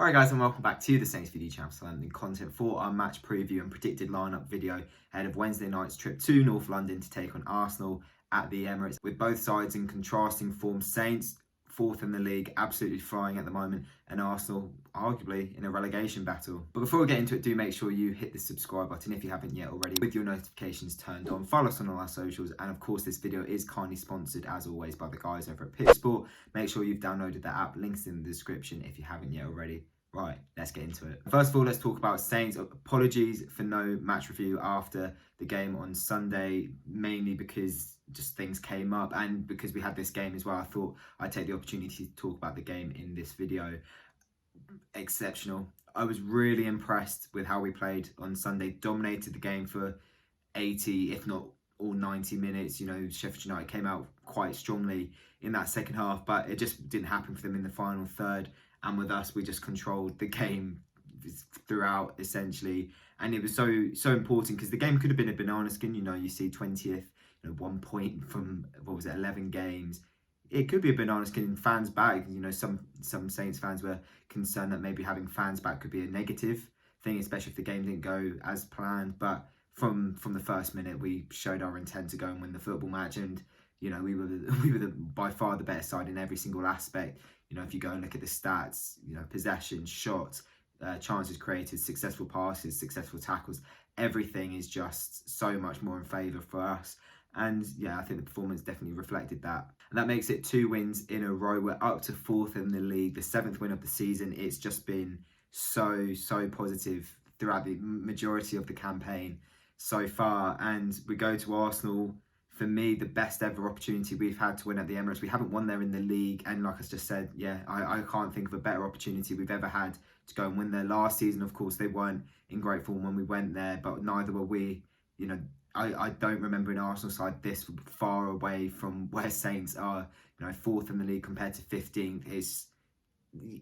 Alright guys, and welcome back to the Saints video channel, Southampton content for our match preview and predicted lineup video ahead of Wednesday night's trip to North London to take on Arsenal at the Emirates. With both sides in contrasting form, Saints fourth in the league, absolutely flying at the moment, and Arsenal arguably in a relegation battle. But before we get into it, do make sure you hit the subscribe button if you haven't yet already, with your notifications turned on. Follow us on all our socials, and of course this video is kindly sponsored as always by the guys over at Pitch Sport. Make sure you've downloaded the app, links in the description if you haven't yet already. Right, let's get into it. First of all, let's talk about Saints. Apologies for no match review after the game on Sunday, mainly because just things came up and because we had this game as well. I thought I'd take the opportunity to talk about the game in this video. Exceptional. I was really impressed with how we played on Sunday. Dominated the game for 80, if not all 90 minutes. You know, Sheffield United came out quite strongly in that second half, but it just didn't happen for them in the final third. And with us, we just controlled the game throughout, essentially. And it was so important because the game could have been a banana skin. You know, you see 20th, 1 point from, 11 games. It could be a banana skin. Fans back, some Saints fans were concerned that maybe having fans back could be a negative thing, especially if the game didn't go as planned. But from the first minute, we showed our intent to go and win the football match. And we were by far the better side in every single aspect. If you go and look at the stats, possession, shots, chances created, successful passes, successful tackles, everything is just so much more in favour for us. And yeah, I think the performance definitely reflected that. And that makes it 2 wins in a row. We're up to 4th in the league, the 7th win of the season. It's just been so positive throughout the majority of the campaign so far. And we go to Arsenal. For me, the best ever opportunity we've had to win at the Emirates. We haven't won there in the league. And like I just said, yeah, I can't think of a better opportunity we've ever had to go and win there. Last season, of course, they weren't in great form when we went there, but neither were we. I don't remember an Arsenal side this far away from where Saints are. 4th in the league compared to 15th.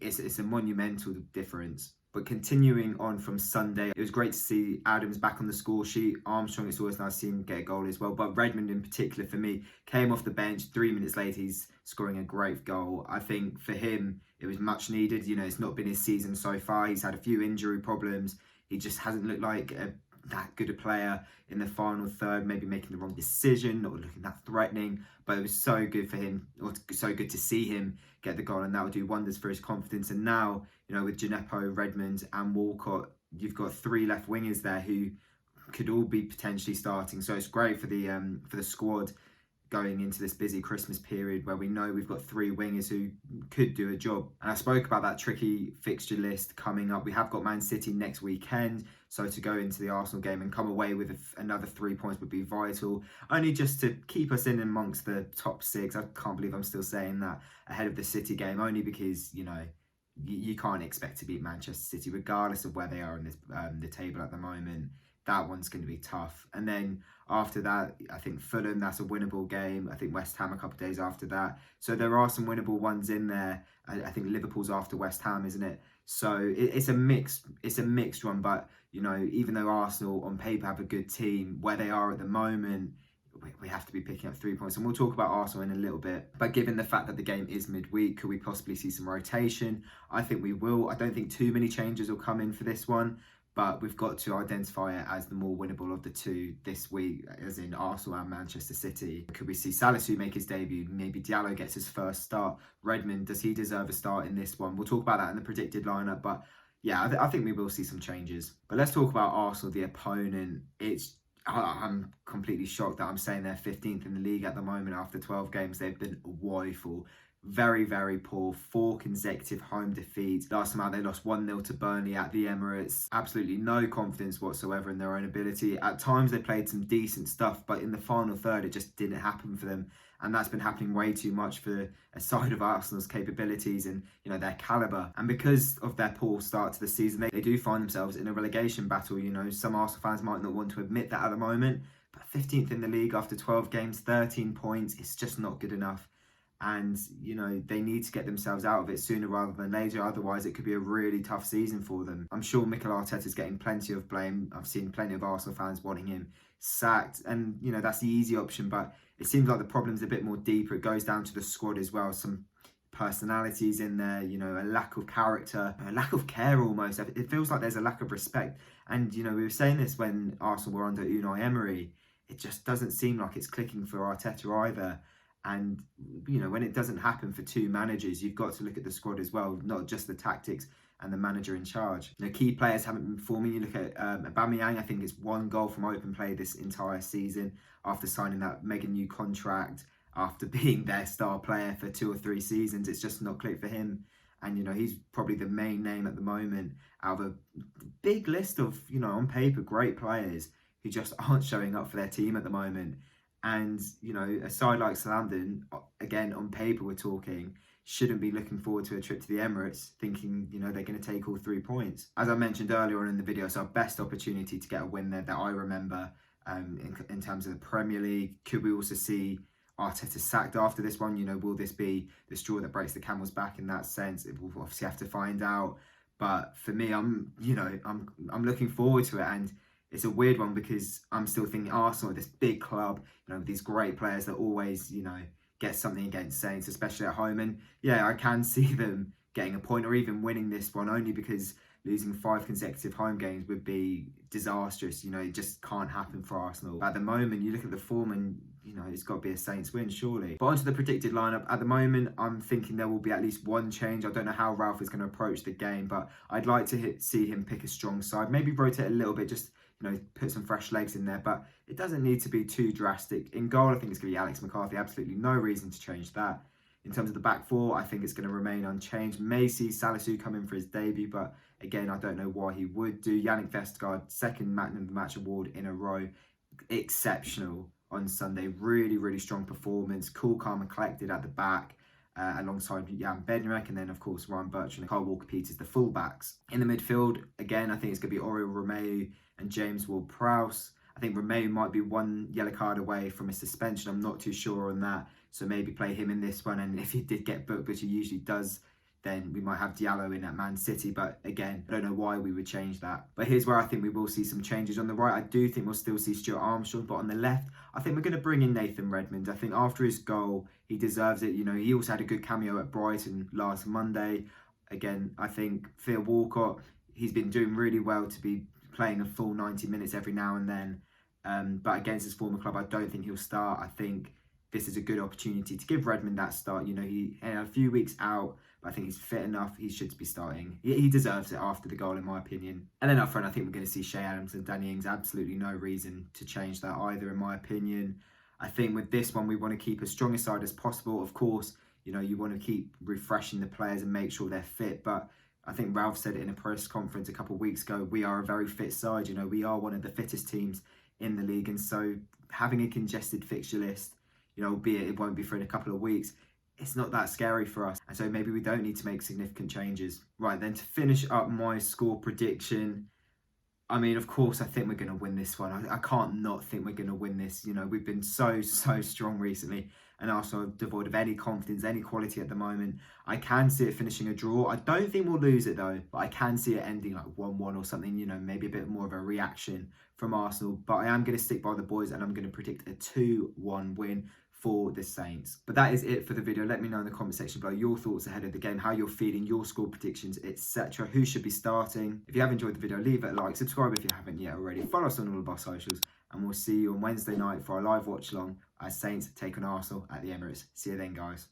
It's a monumental difference. But continuing on from Sunday, it was great to see Adams back on the score sheet. Armstrong, it's always nice to see him get a goal as well. But Redmond in particular, for me, came off the bench. 3 minutes later, he's scoring a great goal. I think for him, it was much needed. It's not been his season so far. He's had a few injury problems. He just hasn't looked like that good a player in the final third, maybe making the wrong decision, not looking that threatening. But it was so good for him, or so good to see him get the goal, and that would do wonders for his confidence. And now, with Djenepo, Redmond and Walcott, you've got 3 left wingers there who could all be potentially starting. So it's great for the squad going into this busy Christmas period where we know we've got 3 wingers who could do a job. And I spoke about that tricky fixture list coming up. We have got Man City next weekend, so to go into the Arsenal game and come away with another 3 points would be vital, only just to keep us in amongst the top 6. I can't believe I'm still saying that, ahead of the City game, only because you can't expect to beat Manchester City regardless of where they are in this the table at the moment. That one's going to be tough. And then after that, I think Fulham, that's a winnable game. I think West Ham a couple of days after that. So there are some winnable ones in there. I think Liverpool's after West Ham, isn't it? So it's a mixed one. But, even though Arsenal on paper have a good team, where they are at the moment, we have to be picking up 3 points. And we'll talk about Arsenal in a little bit. But given the fact that the game is midweek, could we possibly see some rotation? I think we will. I don't think too many changes will come in for this one. But we've got to identify it as the more winnable of the 2 this week, as in Arsenal and Manchester City. Could we see Salisu make his debut? Maybe Diallo gets his first start. Redmond, does he deserve a start in this one? We'll talk about that in the predicted lineup. But yeah, I think we will see some changes. But let's talk about Arsenal, the opponent. I'm completely shocked that I'm saying they're 15th in the league at the moment after 12 games. They've been woeful. Very poor. 4 consecutive home defeats. Last time out, they lost 1-0 to Burnley at the Emirates. Absolutely no confidence whatsoever in their own ability. At times, they played some decent stuff, but in the final third, it just didn't happen for them. And that's been happening way too much for a side of Arsenal's capabilities and, their calibre. And because of their poor start to the season, they do find themselves in a relegation battle. Some Arsenal fans might not want to admit that at the moment, but 15th in the league after 12 games, 13 points, it's just not good enough. And, they need to get themselves out of it sooner rather than later. Otherwise, it could be a really tough season for them. I'm sure Mikel Arteta's getting plenty of blame. I've seen plenty of Arsenal fans wanting him sacked. And, that's the easy option. But it seems like the problem's a bit more deeper. It goes down to the squad as well. Some personalities in there, you know, a lack of character, a lack of care almost. It feels like there's a lack of respect. And, you know, we were saying this when Arsenal were under Unai Emery. It just doesn't seem like it's clicking for Arteta either. And, you know, when it doesn't happen for two managers, you've got to look at the squad as well, not just the tactics and the manager in charge. You know, key players haven't been performing. You look at Aubameyang, I think it's 1 goal from open play this entire season after signing that mega new contract, after being their star player for 2 or 3 seasons. It's just not clicked for him. And, you know, he's probably the main name at the moment out of a big list of, you know, on paper, great players who just aren't showing up for their team at the moment. And, you know, a side like Southampton, again, on paper we're talking, shouldn't be looking forward to a trip to the Emirates thinking, you know, they're going to take all 3 points. As I mentioned earlier on in the video, it's our best opportunity to get a win there that I remember in terms of the Premier League. Could we also see Arteta sacked after this one? You know, will this be the straw that breaks the camel's back in that sense? We'll obviously have to find out. But for me, I'm looking forward to it. And it's a weird one because I'm still thinking Arsenal, this big club, you know, these great players that always, you know, get something against Saints, especially at home. And yeah, I can see them getting a point or even winning this one, only because losing 5 consecutive home games would be disastrous. You know, it just can't happen for Arsenal. At the moment, you look at the form and, you know, it's got to be a Saints win, surely. But onto the predicted lineup. At the moment, I'm thinking there will be at least 1 change. I don't know how Ralph is going to approach the game, but I'd like to see him pick a strong side. Maybe rotate a little bit, just, you know, put some fresh legs in there, but it doesn't need to be too drastic. In goal, I think it's going to be Alex McCarthy. Absolutely no reason to change that. In terms of the back 4, I think it's going to remain unchanged. May see Salisu come in for his debut, but again, I don't know why he would do. Yannick Vestergaard, 2nd Man of the Match award in a row. Exceptional on Sunday. Really, really strong performance. Cool, calm and collected at the back. Alongside Jan Bednarek, and then of course Ryan Bertrand and Kyle Walker-Peters, the fullbacks. In the midfield, again, I think it's going to be Oriol Romeu and James Ward-Prowse. I think Romeu might be 1 yellow card away from a suspension. I'm not too sure on that, so maybe play him in this one. And if he did get booked, which he usually does, then we might have Diallo in at Man City. But again, I don't know why we would change that. But here's where I think we will see some changes. On the right, I do think we'll still see Stuart Armstrong. But on the left, I think we're going to bring in Nathan Redmond. I think after his goal, he deserves it. You know, he also had a good cameo at Brighton last Monday. Again, I think Theo Walcott, he's been doing really well to be playing a full 90 minutes every now and then. But against his former club, I don't think he'll start. I think this is a good opportunity to give Redmond that start. You know, he had a few weeks out, but I think he's fit enough. He should be starting. He deserves it after the goal, in my opinion. And then up front, I think we're going to see Shea Adams and Danny Ings. Absolutely no reason to change that either, in my opinion. I think with this one, we want to keep as strong a side as possible. Of course, you know, you want to keep refreshing the players and make sure they're fit. But I think Ralph said it in a press conference a couple of weeks ago. We are a very fit side. You know, we are one of the fittest teams in the league. And so having a congested fixture list, you know, albeit it won't be for in a couple of weeks, it's not that scary for us. And so maybe we don't need to make significant changes. Right, then to finish up my score prediction, I mean, of course, I think we're going to win this one. I can't not think we're going to win this. You know, we've been so strong recently, and Arsenal devoid of any confidence, any quality at the moment. I can see it finishing a draw. I don't think we'll lose it though, but I can see it ending like 1-1 or something, you know, maybe a bit more of a reaction from Arsenal. But I am going to stick by the boys, and I'm going to predict a 2-1 win for the Saints. But that is it for the video. Let me know in the comment section below your thoughts ahead of the game, how you're feeling, your score predictions, etc. Who should be starting? If you have enjoyed the video, leave it a like, subscribe if you haven't yet already, follow us on all of our socials, and we'll see you on Wednesday night for our live watch along as Saints take on Arsenal at the Emirates. See you then, guys.